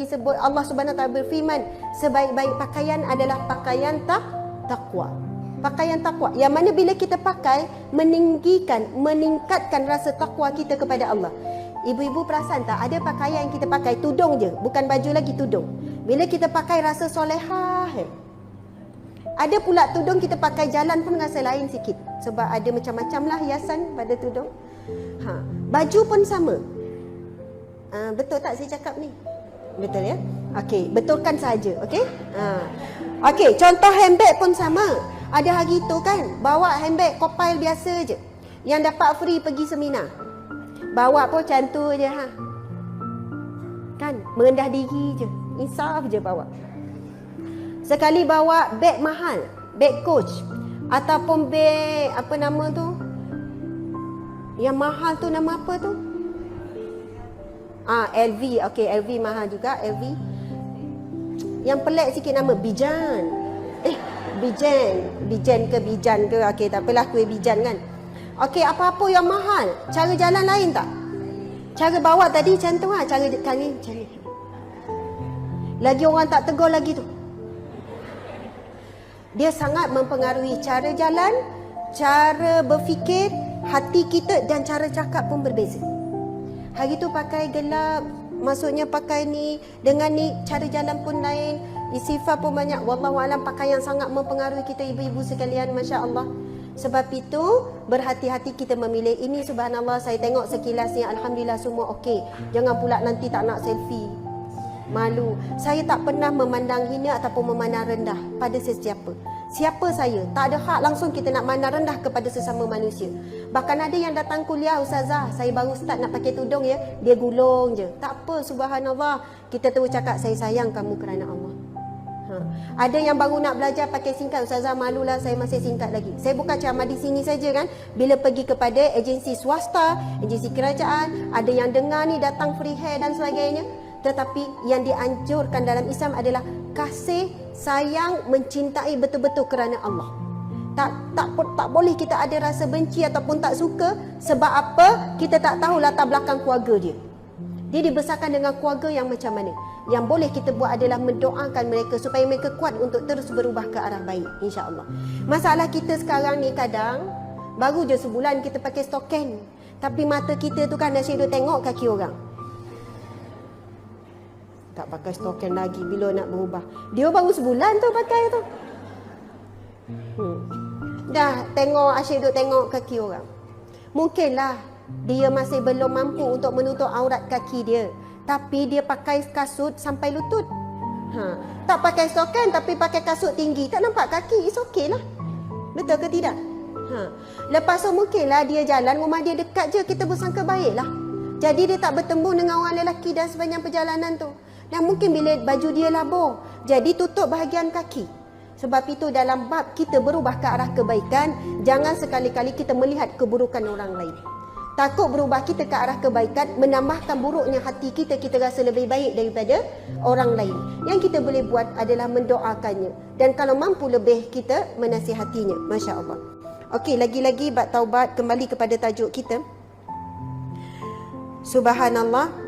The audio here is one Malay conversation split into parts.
disebut Allah Subhanahu Wa Taala berfirman, sebaik-baik pakaian adalah pakaian takwa. Pakaian takwa yang mana bila kita pakai meningkatkan rasa takwa kita kepada Allah. Ibu-ibu perasan tak, ada pakaian yang kita pakai tudung je, bukan baju lagi, tudung. Bila kita pakai rasa solehah. Ada pula tudung kita pakai jalan pun rasa lain sikit, sebab ada macam-macam lah hiasan pada tudung. Baju pun sama. Betul tak saya cakap ni? Betul ya? Okey, betulkan saja, okey? Okey, contoh handbag pun sama. Ada hari tu kan, bawa handbag Kopile biasa je, yang dapat free pergi seminar. Bawa pun macam tu je kan, merendah diri je, insaf je bawa. Sekali bawa beg mahal, beg Coach, ataupun beg apa nama tu, yang mahal tu nama apa tu? LV. Okey, LV mahal juga, LV. Yang pelik sikit nama Bijan. Bijan ke okey, tak apalah, kuih Bijan kan. Okey, apa-apa yang mahal, cara jalan lain tak? Cara bawa tadi macam tu lah, cara macam ni. Lagi orang tak tegur lagi tu. Dia sangat mempengaruhi cara jalan, cara berfikir, hati kita, dan cara cakap pun berbeza. Hari tu pakai gelap, maksudnya pakai ni, dengan ni cara jalan pun lain, sifat pun banyak. Wallahualam, pakaian sangat mempengaruhi kita ibu-ibu sekalian, Masya Allah. Sebab itu berhati-hati kita memilih. Ini subhanallah, saya tengok sekilasnya, alhamdulillah semua okey. Jangan pula nanti tak nak selfie, malu. Saya tak pernah memandang hina ataupun memandang rendah pada sesiapa. Siapa saya, tak ada hak langsung kita nak mandang rendah kepada sesama manusia. Bahkan ada yang datang kuliah, ustazah, saya baru start nak pakai tudung ya, dia gulung je. Tak apa, subhanallah, kita terus cakap, saya sayang kamu kerana Allah. Ada yang baru nak belajar pakai singkat, ustazah malulah saya masih singkat lagi. Saya bukan ceramah di sini saja kan, bila pergi kepada agensi swasta, agensi kerajaan, ada yang dengar ni datang free hair dan sebagainya. Tetapi yang dianjurkan dalam Islam adalah kasih, sayang, mencintai betul-betul kerana Allah. Tak boleh kita ada rasa benci ataupun tak suka. Sebab apa? Kita tak tahu latar belakang keluarga dia. Dia dibesarkan dengan keluarga yang macam mana. Yang boleh kita buat adalah mendoakan mereka supaya mereka kuat untuk terus berubah ke arah baik, insya-Allah. Masalah kita sekarang ni kadang baru je sebulan kita pakai stoken, tapi mata kita tu kan asyik duk tengok kaki orang. Tak pakai stoken lagi bila nak berubah. Dia baru sebulan tu pakai tu. Dah tengok, asyik duk tengok kaki orang. Mungkinlah dia masih belum mampu untuk menutup aurat kaki dia, tapi dia pakai kasut sampai lutut. Tak pakai stoken tapi pakai kasut tinggi, tak nampak kaki, it's okay lah. Betul ke tidak? Lepas tu mungkinlah dia jalan, rumah dia dekat je, kita bersangka baiklah. Jadi dia tak bertemu dengan orang lelaki dan sepanjang perjalanan tu. Dan mungkin bila baju dia labur, jadi tutup bahagian kaki. Sebab itu dalam bab kita berubah ke arah kebaikan, jangan sekali-kali kita melihat keburukan orang lain. Takut berubah kita ke arah kebaikan, menambahkan buruknya hati kita, kita rasa lebih baik daripada orang lain. Yang kita boleh buat adalah mendoakannya. Dan kalau mampu lebih, kita menasihatinya. Masya Allah. Okey, lagi-lagi bab taubat, kembali kepada tajuk kita. Subhanallah.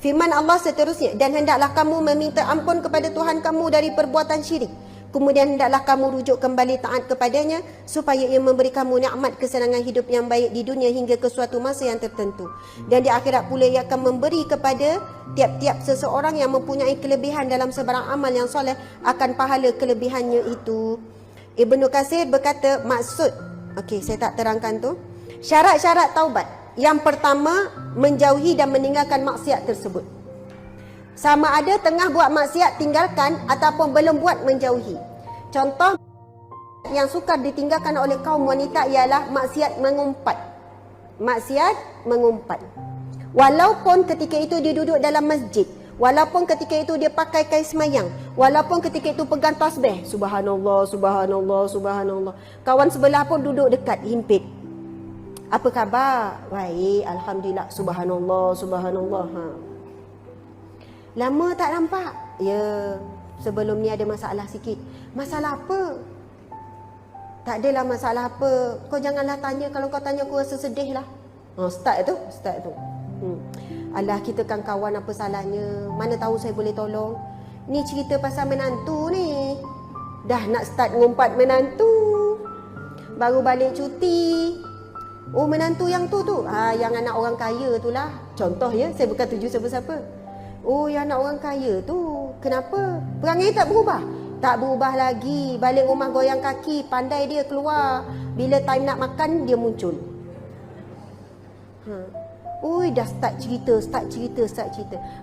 Firman Allah seterusnya, dan hendaklah kamu meminta ampun kepada Tuhan kamu dari perbuatan syirik. Kemudian hendaklah kamu rujuk kembali taat kepadanya supaya ia memberi kamu nikmat kesenangan hidup yang baik di dunia hingga ke suatu masa yang tertentu. Dan di akhirat pula ia akan memberi kepada tiap-tiap seseorang yang mempunyai kelebihan dalam sebarang amal yang soleh akan pahala kelebihannya itu. Ibnu Katsir berkata maksud, okey saya tak terangkan tu. Syarat-syarat taubat. Yang pertama, menjauhi dan meninggalkan maksiat tersebut. Sama ada tengah buat maksiat tinggalkan ataupun belum buat menjauhi. Contoh yang sukar ditinggalkan oleh kaum wanita ialah maksiat mengumpat. Maksiat mengumpat. Walaupun ketika itu dia duduk dalam masjid, walaupun ketika itu dia pakai kain semayang, walaupun ketika itu pegang tasbih, subhanallah, subhanallah, subhanallah. Kawan sebelah pun duduk dekat, himpit. Apa khabar? Baik, alhamdulillah, subhanallah, subhanallah. Lama tak nampak? Ya, sebelum ni ada masalah sikit. Masalah apa? Tak adalah masalah apa. Kau janganlah tanya. Kalau kau tanya, aku rasa sedih lah. Start tu. Alah, kita kan kawan, apa salahnya? Mana tahu saya boleh tolong. Ni cerita pasal menantu ni. Dah nak start ngumpat menantu. Baru balik cuti. Oh, menantu yang tu. Yang anak orang kaya tu lah. Contoh ya, saya bukan tuju siapa-siapa. Oh, yang anak orang kaya tu. Kenapa? Perangai tak berubah? Tak berubah lagi. Balik rumah goyang kaki. Pandai dia keluar. Bila time nak makan, dia muncul. Ui, dah start cerita.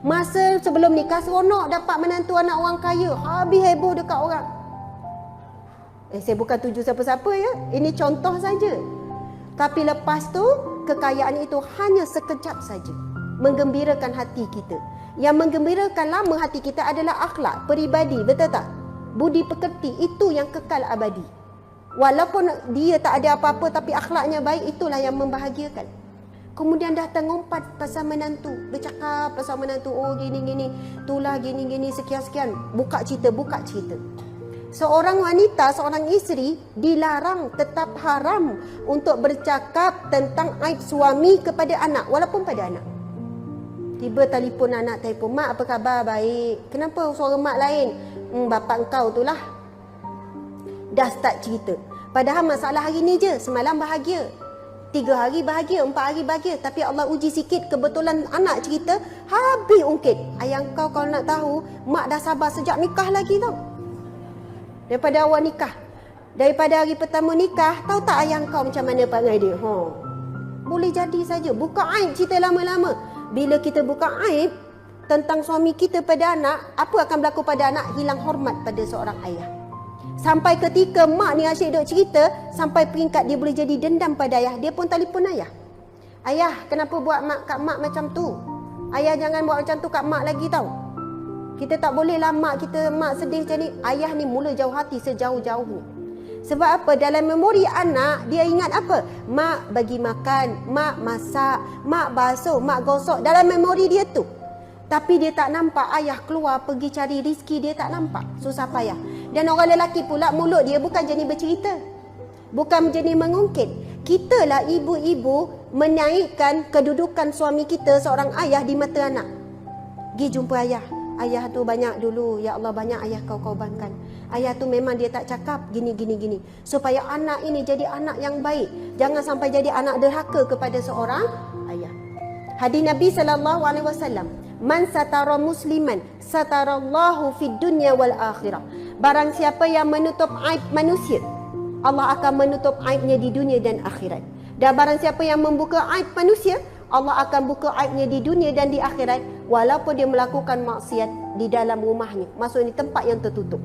Masa sebelum nikah seronok dapat menantu anak orang kaya. Habis heboh dekat orang. Saya bukan tuju siapa-siapa ya. Ini contoh saja. Tapi lepas tu, kekayaan itu hanya sekejap saja. Menggembirakan hati kita. Yang menggembirakan lama hati kita adalah akhlak, peribadi, betul tak? Budi pekerti, itu yang kekal abadi. Walaupun dia tak ada apa-apa tapi akhlaknya baik, itulah yang membahagiakan. Kemudian datang ngumpat pasal menantu. Bercakap pasal menantu. Oh, gini-gini. Itulah gini-gini, sekian-sekian. Buka cerita. Seorang wanita, seorang isteri dilarang, tetap haram untuk bercakap tentang aib suami kepada anak, walaupun pada anak. Tiba telefon anak, telefon, mak apa khabar? Baik. Kenapa suara mak lain? Bapak engkau tu lah. Dah start cerita. Padahal masalah hari ni je, semalam bahagia. 3 hari bahagia, 4 hari bahagia. Tapi Allah uji sikit, kebetulan anak cerita, habis ungkit. Ayah kau kalau nak tahu, mak dah sabar sejak nikah lagi tau. Daripada awal nikah. Daripada hari pertama nikah, tahu tak ayah kau macam mana perangai dia? Boleh jadi saja. Buka aib cerita lama-lama. Bila kita buka aib tentang suami kita pada anak, apa akan berlaku pada anak? Hilang hormat pada seorang ayah. Sampai ketika mak ni asyik duk cerita, sampai peringkat dia boleh jadi dendam pada ayah. Dia pun telefon ayah. Ayah, kenapa buat kat mak macam tu? Ayah jangan buat macam tu kat mak lagi tau. Kita tak boleh lah mak sedih macam ni. Ayah ni mula jauh hati sejauh-jauh ni. Sebab apa? Dalam memori anak, dia ingat apa? Mak bagi makan, mak masak, mak basuh, mak gosok. Dalam memori dia tu. Tapi dia tak nampak ayah keluar pergi cari rezeki, dia tak nampak. Susah payah. Dan orang lelaki pula mulut dia bukan jenis bercerita. Bukan jenis mengungkit. Kitalah ibu-ibu menaikkan kedudukan suami kita seorang ayah di mata anak. Pergi jumpa ayah. Ayah tu banyak dulu. Ya Allah, banyak ayah kau korbankan. Ayah tu memang dia tak cakap gini. Supaya anak ini jadi anak yang baik. Jangan sampai jadi anak derhaka kepada seorang ayah. Hadis Nabi SAW. Man satara musliman satarallahu fid dunya wal akhirah. Barang siapa yang menutup aib manusia, Allah akan menutup aibnya di dunia dan akhirat. Dan barang siapa yang membuka aib manusia, Allah akan buka aibnya di dunia dan di akhirat, walaupun dia melakukan maksiat di dalam rumahnya. Maksudnya tempat yang tertutup.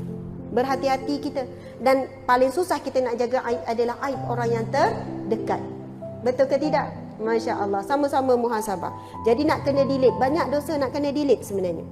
Berhati-hati kita. Dan paling susah kita nak jaga aib adalah aib orang yang terdekat. Betul ke tidak? Masya Allah. Sama-sama muhasabah. Jadi nak kena delete. Banyak dosa nak kena delete sebenarnya.